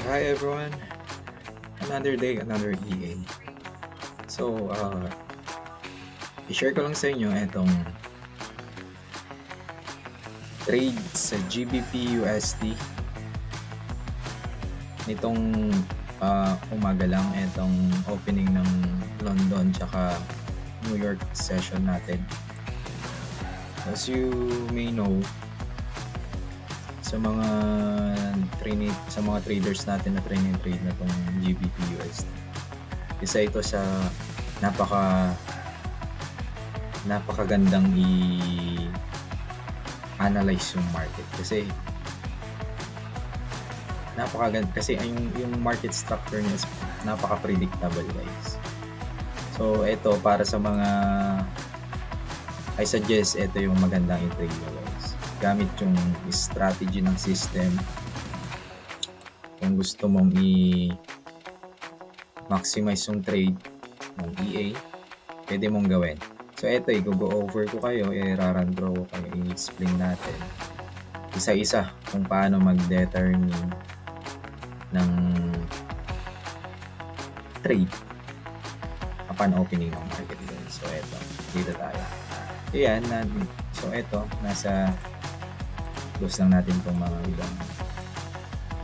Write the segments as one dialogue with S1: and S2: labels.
S1: Hi everyone, another day, another EA. So, i-share ko lang sa inyo itong trade sa GBP USD nitong umaga lang, itong opening ng London tsaka New York session natin. As you may know, sa mga traders natin na trade na tong GBP USD, isa ito sa napakagandang i-analyze yung market kasi napakaganda kasi yung market structure niya is napaka-predictable, guys. So ito, para sa mga I suggest ito yung magandang i-trade mo, guys. Gamit yung strategy ng system. Kung gusto mong i-maximize yung trade ng EA, pwede mong gawin. So ito, i-go over ko kayo, i-run through ko kayo, i-explain natin isa-isa kung paano mag-determine ng trade upon opening ng market. So ito, dito tayo. Ayan, so ito, nasa close lang natin itong mga ibang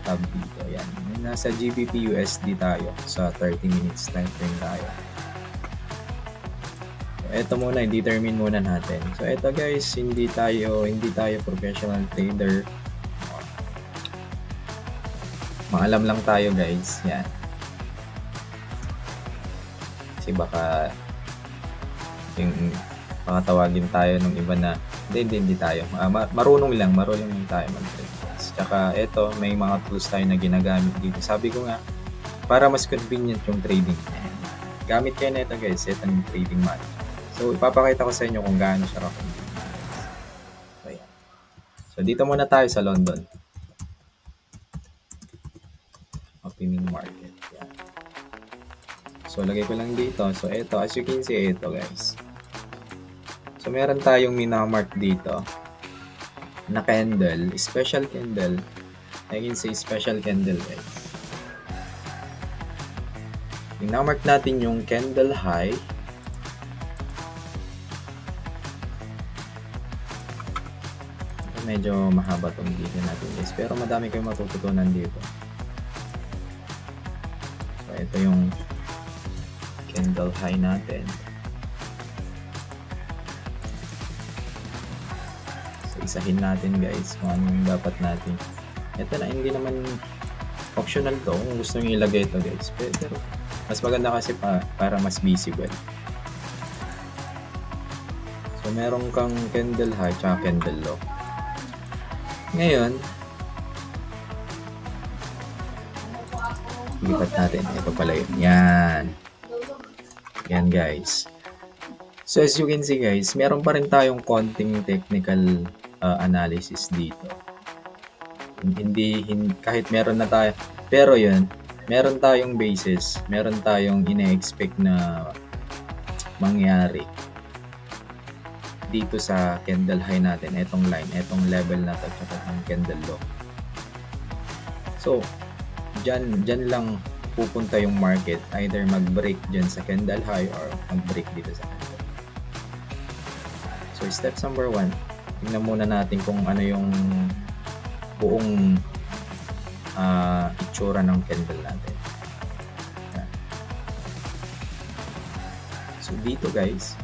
S1: tab dito. Ayan, nasa GBP USD tayo sa 30 minutes time frame tayo. So ito muna, i-determine muna natin. So ito, guys, hindi tayo professional trader. Maalam lang tayo, guys. Yan. Kasi baka tawagin tayo ng iba na hindi tayo. Marunong lang tayo mag-trade. Tsaka ito, may mga tools tayo na ginagamit dito. Sabi ko nga, para mas convenient yung trading. Gamit kayo na ito, guys. Ito yung trading mat. So, ipapakita ko sa inyo kung gaano siya ka-convenient. So, ayan. So, dito muna tayo sa London. Opening market. Yan. So, lagay ko lang dito. So, ito, as you can see, ito, guys. So, meron tayong minamark dito na candle, special candle. I can say special candle, guys. Minamark natin yung candle high. Medyo mahaba tong video natin, guys. Pero madami kayong matututunan dito. So, ito yung candle high natin. Isahin natin, guys, kung ano yung dapat natin. Ito na, hindi naman optional to kung gusto nyo ilagay ito, guys. Pero mas maganda kasi para mas visible. So meron kang candle high tsaka candle low. Ngayon, lipat natin. Ito pala yun. Yan, guys. So as you can see, guys, meron pa rin tayong konting technical analysis dito. Kahit meron na tayo, pero yun, meron tayong basis, meron tayong ina-expect na mangyari dito sa candle high natin, etong line, etong level na to, at ng candle low. So dyan lang pupunta yung market, either mag-break dyan sa candle high or mag-break dito sa candle. So steps number 1, tingnan muna natin kung ano yung buong itsura ng candle natin. So dito, guys,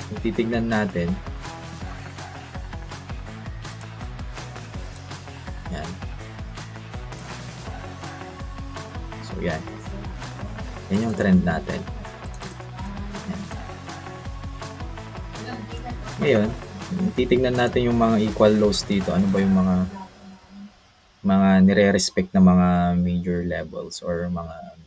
S1: kung titignan natin, yan. So yan yung trend natin. Ngayon, titignan natin yung mga equal lows dito. Ano ba yung mga nire-respect na mga major levels or mga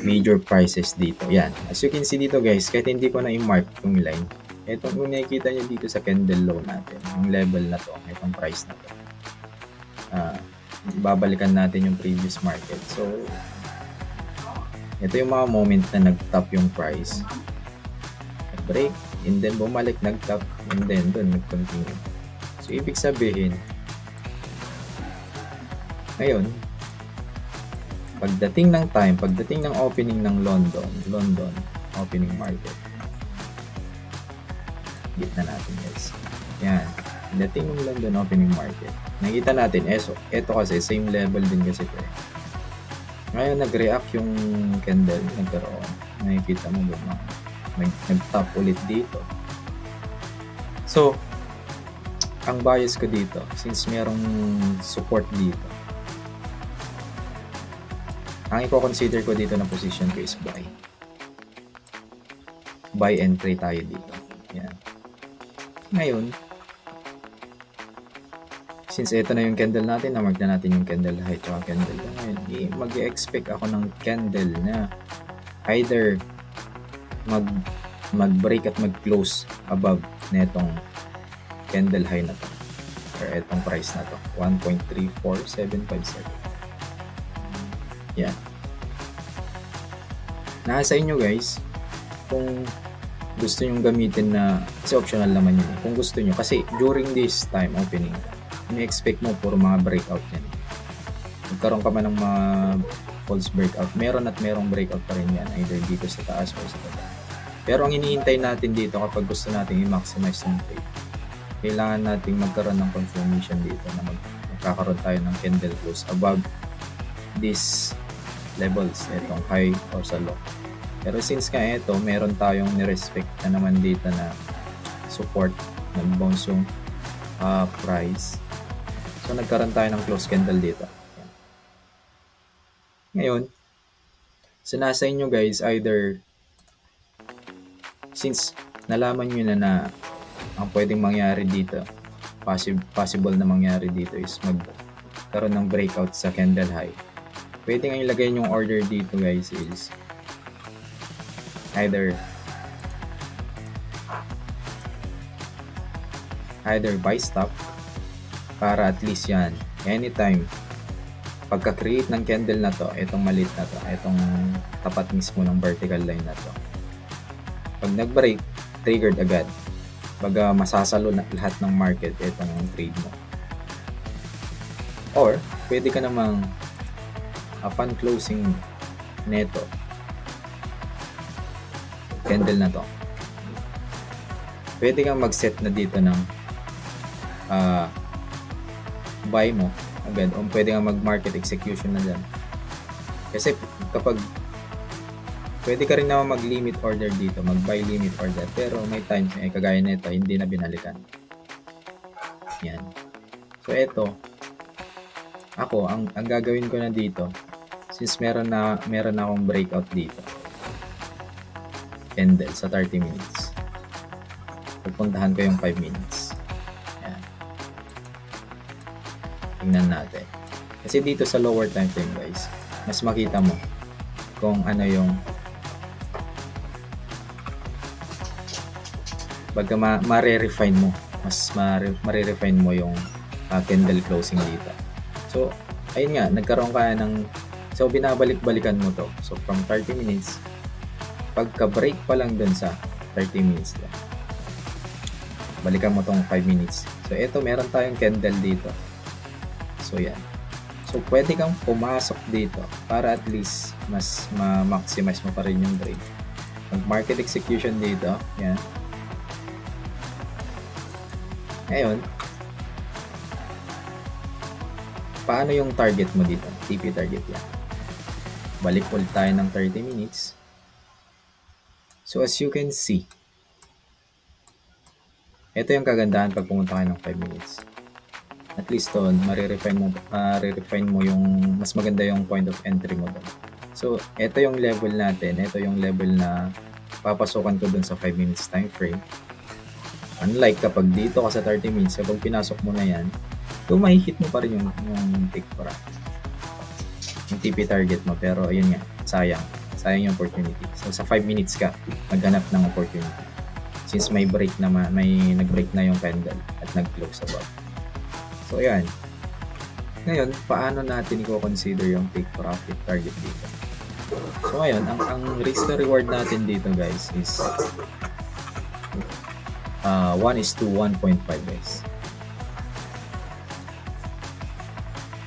S1: major prices dito. Yan. As you can see dito, guys, kahit hindi ko na i-mark yung line, itong kung nakikita nyo dito sa candle low natin, yung level na to, itong price na to, babalikan natin yung previous market. So, ito yung mga moment na nag-top yung price, break, and then bumalik, nag-top, and then doon nag-continue. So, ibig sabihin, Ngayon, pagdating ng opening ng London opening market. Gitna natin guys. Yan. Pagdating ng London opening market. Nakita natin, ito kasi same level din kasi ito eh. Ngayon nag-react yung candle, nagkaroon. Nakikita mo ba? Nag-top ulit dito. So, ang bias ko dito, since merong support dito, ang i-consider ko dito na position ko is buy. Buy and trade tayo dito. Yan. Ngayon, since ito na yung candle natin, na-mark na natin yung candle high at candle low. Ngayon, mag-expect ako ng candle na either mag-break at mag-close above na itong candle high na to or itong price na to, 1.34757. Yan. Nasa inyo guys kung gusto nyo gamitin na, kasi optional naman yun. Kung gusto nyo, kasi during this time opening, ini-expect mo puro mga breakout yan. Magkaroon ka man ng mga false breakout, meron at merong breakout pa rin yan, either dito sa taas o sa baba. Pero ang hinihintay natin dito kapag gusto natin i-maximize yung trade, kailangan natin magkaroon ng confirmation dito na magkakaroon tayo ng candle close above these levels, itong high or sa low. Pero since nga ito, meron tayong ni-respect na naman dito na support, nag-bounce yung price. So, nagkaroon tayo ng close candle dito. Yan. Ngayon, so nasa inyo guys, either, since nalaman nyo na ang pwedeng mangyari dito, possible na mangyari dito is magkaroon ng breakout sa candle high. Pwede nga ilagay yung order dito guys is either buy stop para at least yan anytime pagka-create ng candle na to, itong maliit na to, itong tapat mismo ng vertical line na to, pag nag-break, triggered agad, baga masasalo na lahat ng market itong trade mo. Or pwede ka namang upon closing neto candle na to, pwede kang mag-set na dito ng buy mo agad, o pwede kang mag-market execution na dyan. Kasi kapag pwede ka rin naman mag-limit order dito, mag-buy limit order, pero may times kagaya nito hindi na binalikan. Yan. So eto, ako ang gagawin ko na dito, since meron na akong breakout dito candle sa 30 minutes, pupuntahan ko yung 5 minutes. Yan. Tingnan natin. Kasi dito sa lower time frame guys, mas makita mo kung ano yung baga ma-refine mo, mas ma-refine mo yung candle closing dito. So, ayun nga, nagkaroon ka ng, so binabalik-balikan mo to. So, from 30 minutes, pagka-break pa lang dun sa 30 minutes lang, balikan mo tong 5 minutes. So, ito, meron tayong candle dito. So, yan. So, pwede kang pumasok dito para at least mas ma-maximize mo pa rin yung trade. Mag-market execution dito. Yan. Ngayon, paano yung target mo dito? TP target yan. Balik ulit tayo ng 30 minutes. So, as you can see, ito yung kagandahan pag pumunta kayo ng 5 minutes. At least doon, ma-refine mo yung, mas maganda yung point of entry mo doon. So, ito yung level natin. Ito yung level na papasukan ko doon sa 5 minutes time frame. Unlike kapag dito ka sa 30 minutes, kapag pinasok mo na yan, so mahihit mo pa rin yung take profit, yung TP target mo. Pero ayun nga, sayang yung opportunity. So sa 5 minutes ka maghanap ng opportunity, since may break na nag-break na yung candle at nag-close above. So ayan, ngayon paano natin i-consider yung take profit target dito? So ngayon, ang risk to reward natin dito guys is 1:1.5 guys.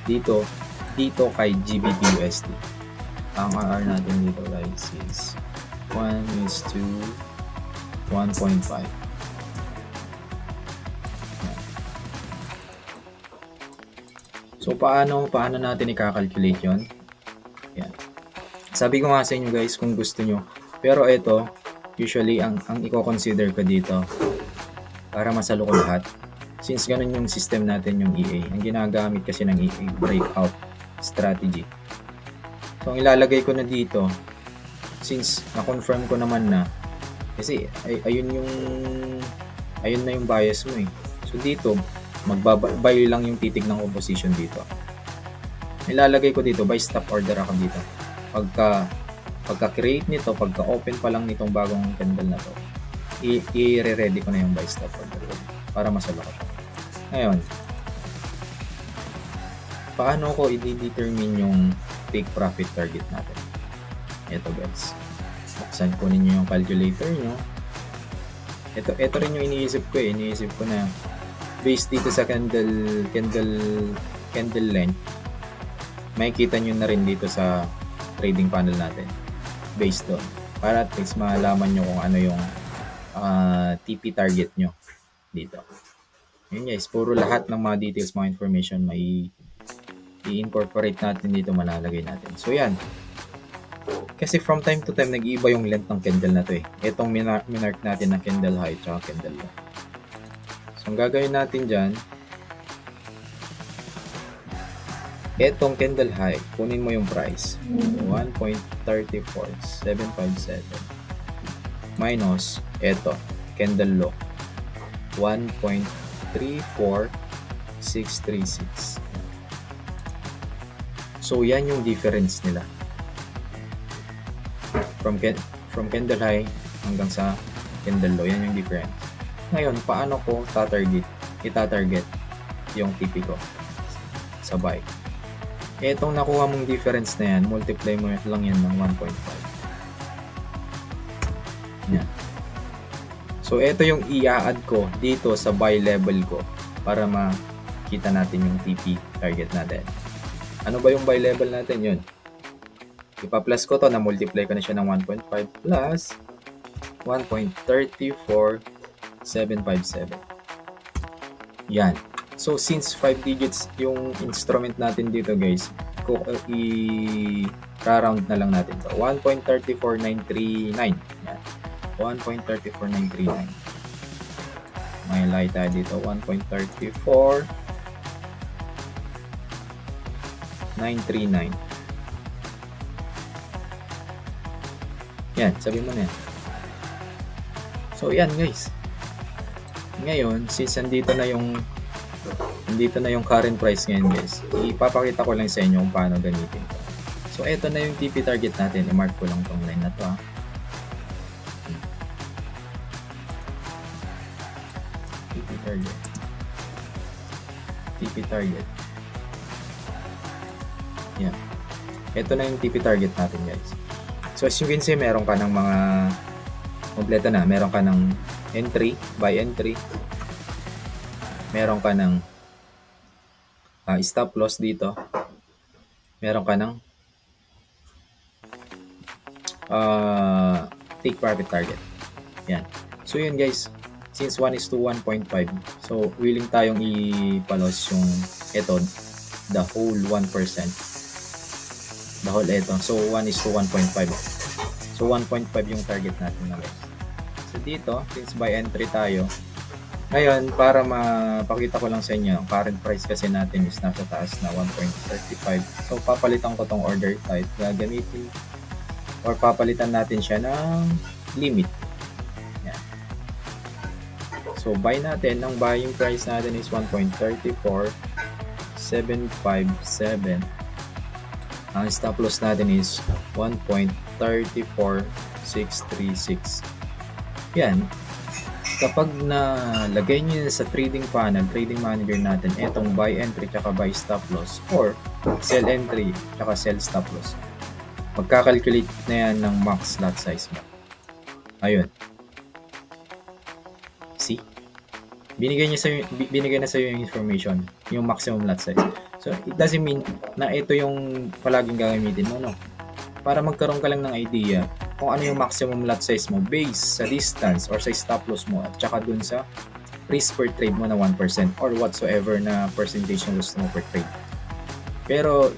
S1: Dito dito kay GBP/USD. Ang RR natin dito guys is 1:1.5. So paano natin i-calculate 'yon? Yan. Sabi ko nga sa inyo guys kung gusto nyo. Pero ito, usually ang i-consider ko dito para masalo ko lahat. Since ganun yung system natin yung EA. Ang ginagamit kasi ng EA, breakout strategy. So ang ilalagay ko na dito, since na-confirm ko naman na, kasi ayun na yung bias mo eh. So dito, magbabay lang yung titignan ko position dito. Ilalagay ko dito, buy stop order ako dito. Pagka-create nito, pagka-open pa lang nitong bagong candle na to, i-ready ko na yung buy stop order para masalo ko. Ngayon, paano ko i-determine yung take profit target natin? Ito guys. Buksan ko ninyo yung calculator nyo. Ito rin yung iniisip ko eh. Iniisip ko na based dito sa candle length, makikita nyo na rin dito sa trading panel natin based doon, para at least malaman nyo kung ano yung TP target nyo dito. Yun guys, puro lahat ng mga details, mga information may i-incorporate natin dito, malalagay natin. So yan, kasi from time to time nag-iiba yung length ng candle na to eh. Itong minark natin na candle high tsaka candle low. So ang gagawin natin dyan, etong candle high, kunin mo yung price 1.34757 minus eto candle low 1.34636. So yan yung difference nila from candle high hanggang sa candle low. Yan yung difference. Ngayon, paano ko itatarget yung TP ko sa buy? Etong nakuha mong difference na yan, multiply mo lang yan ng 1.5. Yan. So, ito yung i-add ko dito sa buy level ko para makita natin yung TP target natin. Ano ba yung buy level natin? Yun. Ipa-plus ko to, na-multiply ko na siya ng 1.5 plus 1.34757. Yan. So, since 5 digits yung instrument natin dito guys, i-round na lang natin to. 1.34939. Yan. 1.34939. May lie tayo dito. 1.34939. Yan. Sabi mo na yan. So, yan guys. Ngayon, since nandito na yung current price ngayon guys, ipapakita ko lang sa inyo kung paano gamitin ito. So, ito na yung TP target natin. I-mark ko lang tong line na to. TP target. Yan. Ito na yung TP target natin guys. So, as you can see, meron ka ng mga kompleto na. Meron ka ng entry, buy entry. Meron ka ng stop loss dito. Meron ka ng take profit target. Yan. So yun guys, since 1:1.5, so willing tayong ipalos yung ito, the whole 1%. The whole ito. So 1:1.5. So 1.5 yung target natin na guys. So dito, since buy entry tayo, ngayon, para mapakita ko lang sa inyo, ang current price kasi natin is nasa taas na 1.35. So, papalitan ko tong order type. Gagamitin or papalitan natin siya ng limit. Yan. So, buy natin. Ang buying price natin is 1.34757. Ang stop loss natin is 1.34636. Yan. Kapag nalagay nyo sa trading panel, trading manager natin, etong buy entry tsaka buy stop loss or sell entry tsaka sell stop loss, magkakalculate na yan ng max lot size mo. Ayun. See? Binigay na sa iyo yung information, yung maximum lot size. So, it doesn't mean na ito yung palaging gagamitin mo, no? Para magkaroon ka lang ng idea kung ano yung maximum lot size mo based sa distance or sa stop loss mo at saka dun sa risk per trade mo na 1% or whatsoever na percentage ng gusto mo per trade. Pero,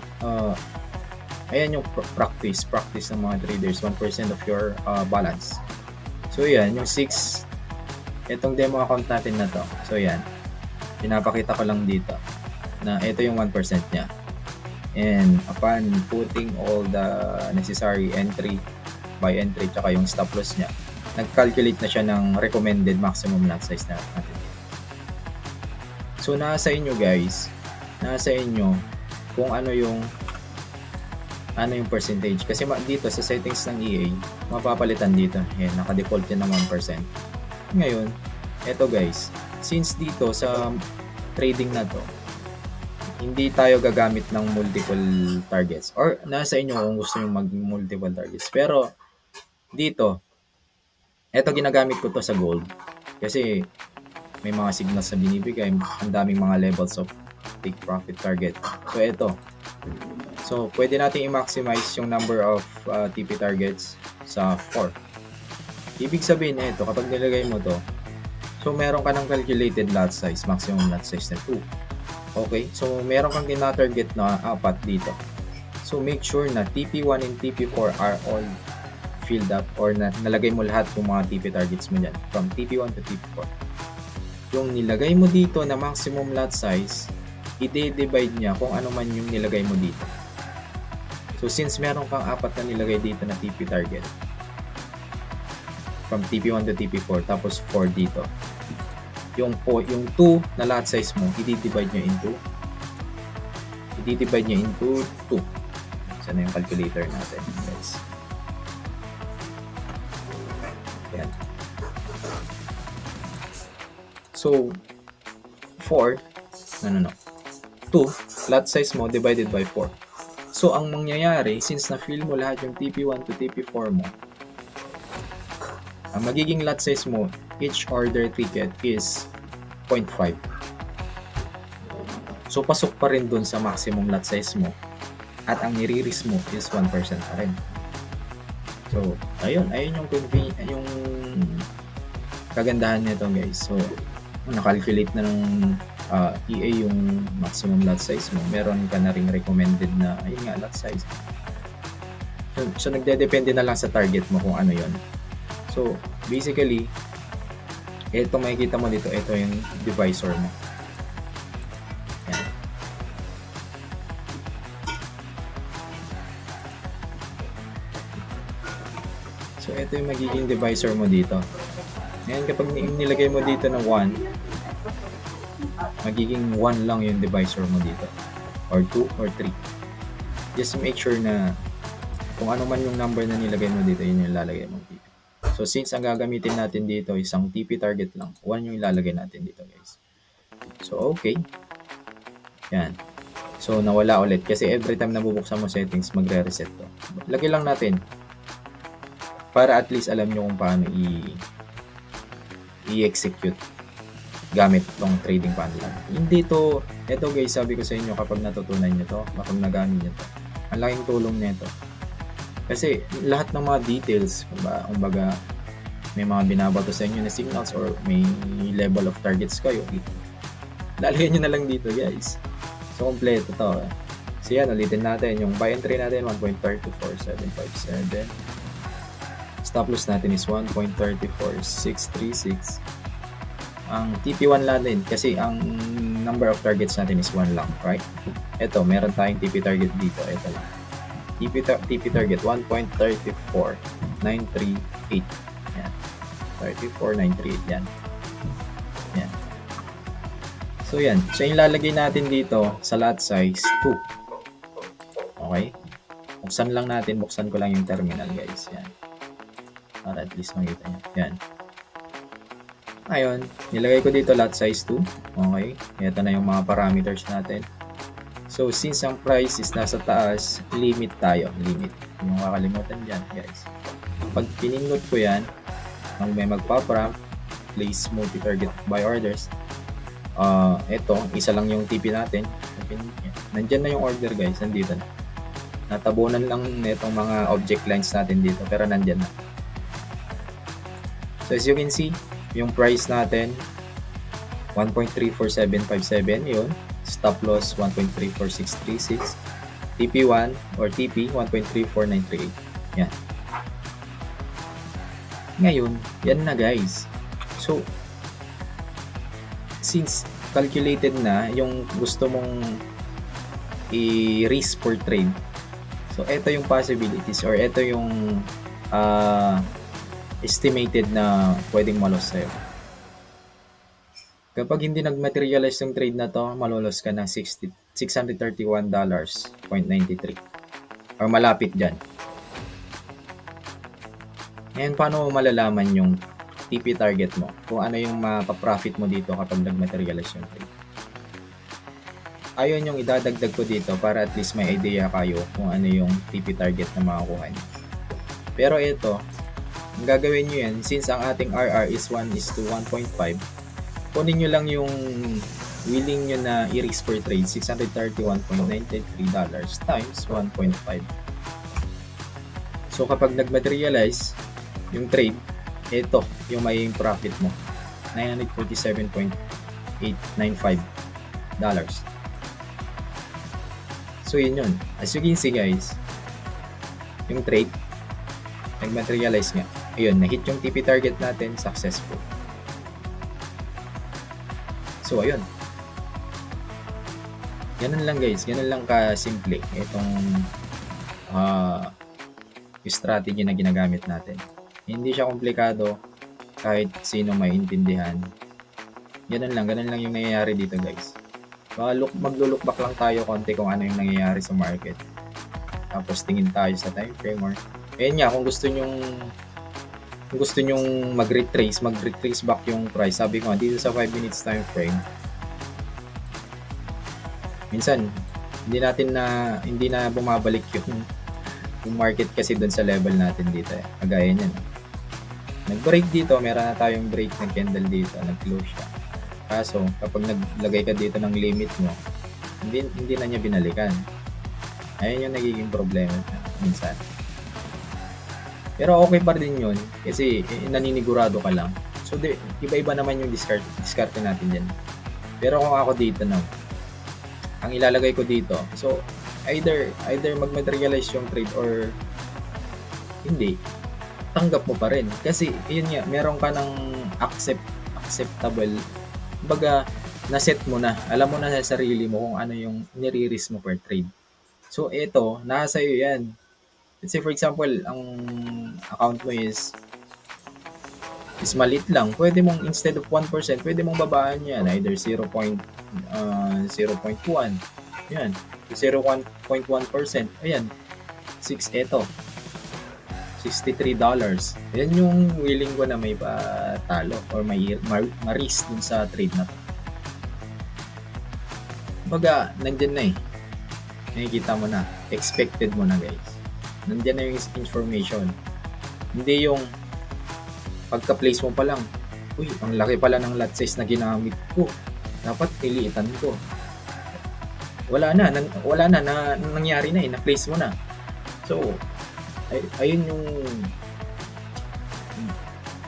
S1: ayan yung practice ng mga traders, 1% of your balance. So, yan, yung 6, itong demo account natin na to. So, yan, pinapakita ko lang dito na ito yung 1% niya. And upon putting all the necessary entry by entry tsaka yung stop loss niya, nag-calculate na siya ng recommended maximum lot size natin. So, nasa inyo guys, nasa inyo kung ano yung percentage. Kasi dito sa settings ng EA, mapapalitan dito. Ayan, naka-default yan ng 1%. Ngayon, eto guys, since dito sa trading na to, hindi tayo gagamit ng multiple targets. Or nasa inyo kung gusto nyo mag-multiple targets. Pero dito, eto ginagamit ko to sa gold. Kasi may mga signals na binibigay, ang daming mga levels of take profit target. So eto. So pwede natin i-maximize yung number of TP targets sa 4. Ibig sabihin ito, kapag nilagay mo to, so meron ka ng calculated lot size, maximum lot size na 2. Okay, so meron kang tina-target na 4 dito. So make sure na TP1 and TP4 are all filled up or nalagay mo lahat ng mga TP targets mo dyan from TP1 to TP4. Yung nilagay mo dito na maximum lot size, i-divide niya kung ano man yung nilagay mo dito. So since meron kang 4 na nilagay dito na TP target from TP1 to TP4 tapos 4 dito, yung 2 na lot size mo, i-divide niya into 2. Sana yung calculator natin, guys. Yan. So 2 lot size mo divided by 4. So ang mangyayari, since na-fill mo lahat yung TP1 to TP4 mo, ang magiging lot size mo, each order ticket is 0.5. So pasok pa rin dun sa maximum lot size mo at ang nire-risk mo is 1% pa rin. So ayun yung kagandahan nito guys. So na-calculate na ng EA yung maximum lot size mo. Meron ka na ring recommended na ayun nga lot size. So nagdedepende na lang sa target mo kung ano yon. So basically, ito makikita mo dito, ito yung divisor mo. Yan. So ito yung magiging divisor mo dito. Ngayon kapag nilagay mo dito ng 1, magiging 1 lang yung divisor mo dito. Or 2 or 3. Just make sure na kung ano man yung number na nilagay mo dito, yun yung lalagay mo dito. So since ang gagamitin natin dito isang TP target lang, 1 yung ilalagay natin dito guys. So okay. Yan. So nawala ulit kasi every time na bubuksan mo settings, magre-reset to. Lagay lang natin para at least alam nyo kung paano i-execute gamit tong trading panel. Hindi to, ito guys, sabi ko sa inyo kapag natutunan nyo to, kapag nagamit nyo to, ang laking tulong nito. Kasi lahat ng mga details, kumbaga may mga binabato sa inyo na signals or may level of targets kayo, lalagyan nyo na lang dito guys. So kompleto to. So yan, ulitin natin yung buy entry natin 1.34757. Stop loss natin is 1.34636. Ang TP1 natin kasi ang number of targets natin is 1 lang, right? Ito, meron tayong TP target dito, ito lang. TP target 1.34938. Yan. 34938 yan. Yan. So yan. So yung lalagay natin dito sa lot size 2. Okay? Buksan ko lang yung terminal guys. Yan. Para at least makita nyo. Yan. Ngayon, nilagay ko dito lot size 2. Okay? Ito na yung mga parameters natin. So, since ang price is nasa taas, limit tayo. Limit. Yung kakalimutan dyan, guys. Pag pinindot ko yan, nang may magpa-prompt, place multi-target buy orders. Ito, isa lang yung TP natin. Nandyan na yung order guys, nandito na. Natabunan lang nitong mga object lines natin dito, pero nandyan na. So as you can see, yung price natin 1.34757, yun. Stop loss 1.34636. TP1 or TP 1.34938. Yan. Ngayon, yan na guys. So since calculated na yung gusto mong i-risk for trade, so ito yung possibilities or ito yung estimated na pwedeng malos sa'yo. Kapag hindi nag-materialize yung trade na to, malolos ka ng $631.93 or malapit dyan. Ngayon, paano mo malalaman yung TP target mo? Kung ano yung mapaprofit mo dito kapag nag-materialize yung trade? Ayun yung idadagdag ko dito para at least may idea kayo kung ano yung TP target na makakuha nyo. Pero ito, ang gagawin nyo yan, since ang ating RR is 1:1.5, kunin nyo lang yung willing nyo na i-risk per trade, $631.93 times 1.5. So kapag nag-materialize yung trade, ito yung may profit mo, $947.895. So yun. As you can see guys, yung trade, nag-materialize nga. Ayun, na-hit yung TP target natin, successful. So, ayun. Ganun lang guys. Ganun lang ka-simple itong yung strategy na ginagamit natin. Hindi siya komplikado kahit sino maintindihan. Ganun lang yung nangyayari dito guys. Maglo-look back lang tayo konti kung ano yung nangyayari sa market. Tapos tingin tayo sa time frame or ayun nga, kung gusto nyong mag-retrace back yung price. Sabi ko dito sa 5 minutes time frame, minsan hindi na bumabalik yung market kasi dun sa level natin dito eh. Kagaya niyan. Nag-break dito, meron na tayong break ng candle dito, nag-close siya. Kaso kapag naglagay ka dito ng limit mo, hindi na niya binalikan. Ayun yung nagiging problema minsan. Pero okay pa rin yun kasi naninigurado ka lang. So iba-iba naman yung discard natin dyan. Pero kung ako dito na, ang ilalagay ko dito, so either mag-materialize yung trade or hindi, tanggap mo pa rin. Kasi yun nga, meron ka ng acceptable. Baga, na-set mo na. Alam mo na sa sarili mo kung ano yung nire-risk mo per trade. So ito, nasa iyo yan. Let's say for example, ang account mo is maliit lang. Pwede mong instead of 1%, pwede mong babaan yan. Either 0.01. Yan. 0.1%. Ayan. Ito. $63. Yan yung willing ko na may patalo or may ma-risk dun sa trade na to. Baga, nandyan na eh. Nakikita mo na. Expected mo na guys. Nandiyan na yung information. Hindi yung pagka-place mo pa lang, uy, ang laki pala ng lot size na ginamit ko. Dapat piliitan ko. Wala na nangyari na eh, na-place mo na. So, ayun yung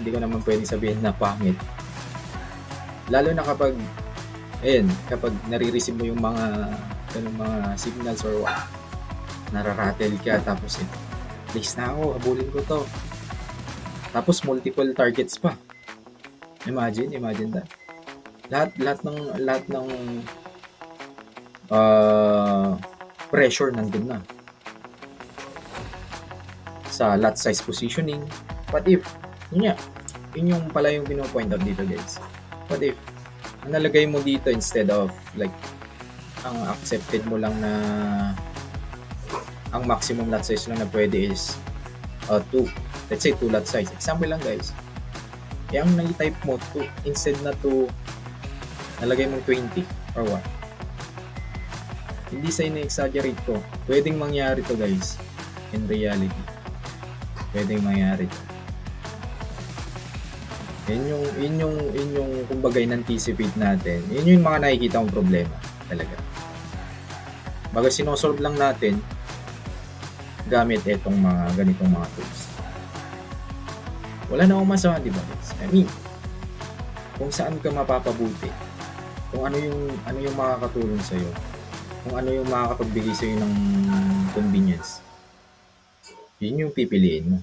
S1: hindi ko naman pwedeng sabihin na pangit. Lalo na kapag nare-receive mo yung mga signals or what, nararatel ka tapos place na ako, habulin ko to. Tapos multiple targets pa. Imagine that. Lahat ng pressure nandun na. Sa lot size positioning. What if, yun yung pala yung pino-point out dito guys. What if, ang nalagay mo dito instead of like, ang accepted mo lang na ang maximum lot size lang na pwede is 2. Let's say 2 lot size. Example lang guys. Yung nai-type mo 2 instead na 2 nalagay mong 20 or what. Hindi sa ina-exaggerate ko. Pwedeng mangyari to guys. In reality. Pwedeng mangyari to. Yun yung kumbaga in-anticipate natin. Yun yung mga nakikita kong problema talaga. Baga sinosolve lang natin gamit itong mga ganitong mga tools. Wala na akong masama, di ba guys? I mean, kung saan ka mapapabuti, kung ano yung makakatulong sa'yo, kung ano yung makakapagbigay sa'yo ng convenience, yun yung pipiliin mo.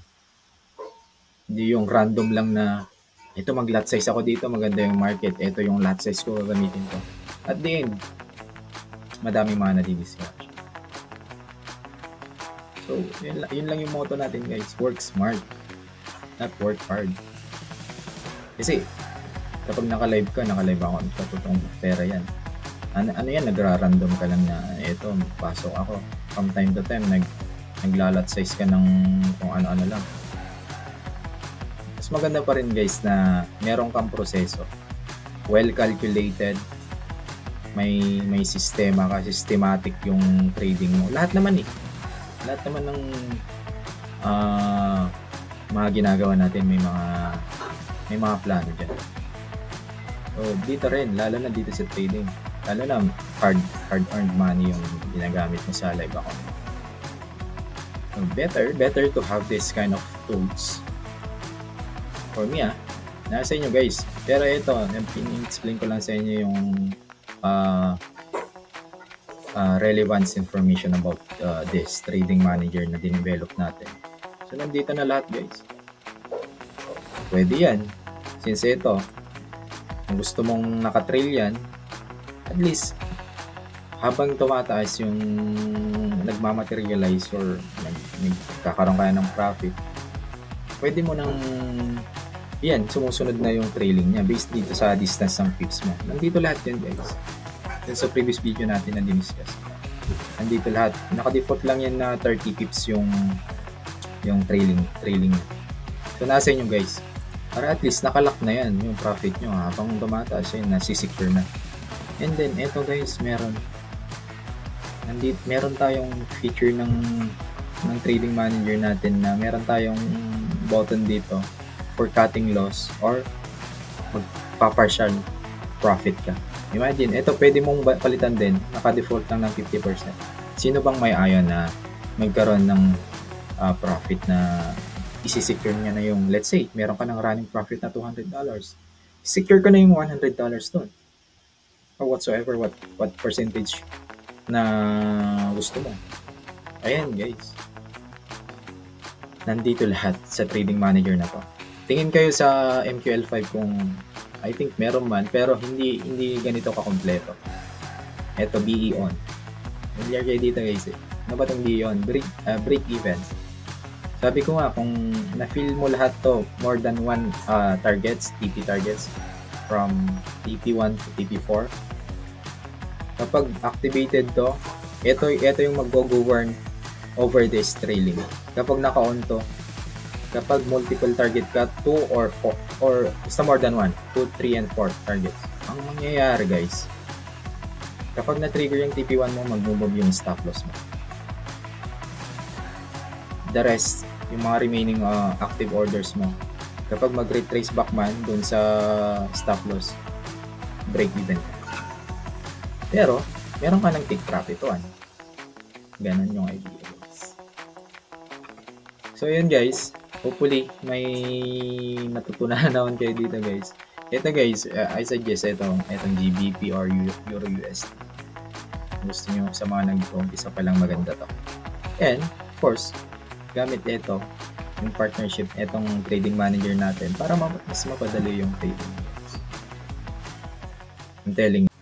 S1: Hindi yung random lang na ito mag-lot size ako dito, maganda yung market, ito yung lot size ko, gagamitin ko. At the end, madaming mga nadidiscount. So, yun lang yung motto natin guys. Work smart, not work hard. Kasi, kapag naka-live ako, totoong pera yan. Ano yan, nagra-random ka lang na, eto, pasok ako. From time to time, naglalat size ka ng kung ano-ano lang. Mas maganda pa rin guys na meron kang proseso. Well calculated, may sistema ka, systematic yung trading mo. Lahat naman ng mga ginagawa natin may mga plano dyan. So dito rin, lalo na dito sa trading, lalo na hard earned money yung ginagamit mo sa live account. So better to have this kind of tools. For me nasa inyo guys. Pero ito, pin-explain ko lang sa inyo yung relevance information about this trading manager na dinevelop natin. So nandito na lahat guys. Pwede yan. Since ito, kung gusto mong nakatrail yan, at least habang tumataas yung nagmamaterialize or nagkakaroon kaya ng profit, pwede mo nang yan, sumusunod na yung trailing niya based dito sa distance ng pips mo. Nandito lahat yan guys. Yan sa previous video natin na diniscuss. Nandito lahat. Naka-default lang yan na 30 pips yung trailing niya. So nasa inyo guys. Para at least nakalock na yan yung profit nyo habang tumataas yan, nasisecure na. And then eto guys, meron tayong feature ng trading manager natin na meron tayong button dito for cutting loss or magpa-partial profit ka. Imagine, ito pwede mong palitan din, naka-default lang ng 50%. Sino bang may ayaw na magkaroon ng profit na isi-secure niya na yung, let's say, meron ka ng running profit na $200. Secure ka na yung $100 doon. Or whatsoever, what percentage na gusto mo. Ayan guys. Nandito lahat sa trading manager na to. Tingin kayo sa MQL5 kung I think meron man pero hindi ganito ka-kompleto. Ito BE on. Familiar kayo dito guys eh. Ano ba itong BE on? Break even. Sabi ko nga kung na-fill mo lahat to more than one targets, TP targets from TP1 to TP4. Kapag activated to, ito yung mag-govern over this trailing. Kapag naka-on to, kapag multiple target ka, 2 or 4 or basta more than 1, 2, 3, and 4 targets. Ang mangyayari guys, kapag na-trigger yung TP1 mo, mag-move yung stop loss mo. The rest, yung mga remaining active orders mo, kapag mag-retrace back man dun sa stop loss, break even. Pero, meron ka ng take profit 1. Ganon yung idea guys. So yun guys, hopefully may natutunan naman kayo dito guys. Ito guys, I suggest itong GBP or Euro USD. Gusto nyo sa mga nag-umpisa pa lang, maganda to. And of course, gamit ito yung partnership, itong trading manager natin para mas mapadali yung trading. I'm telling you.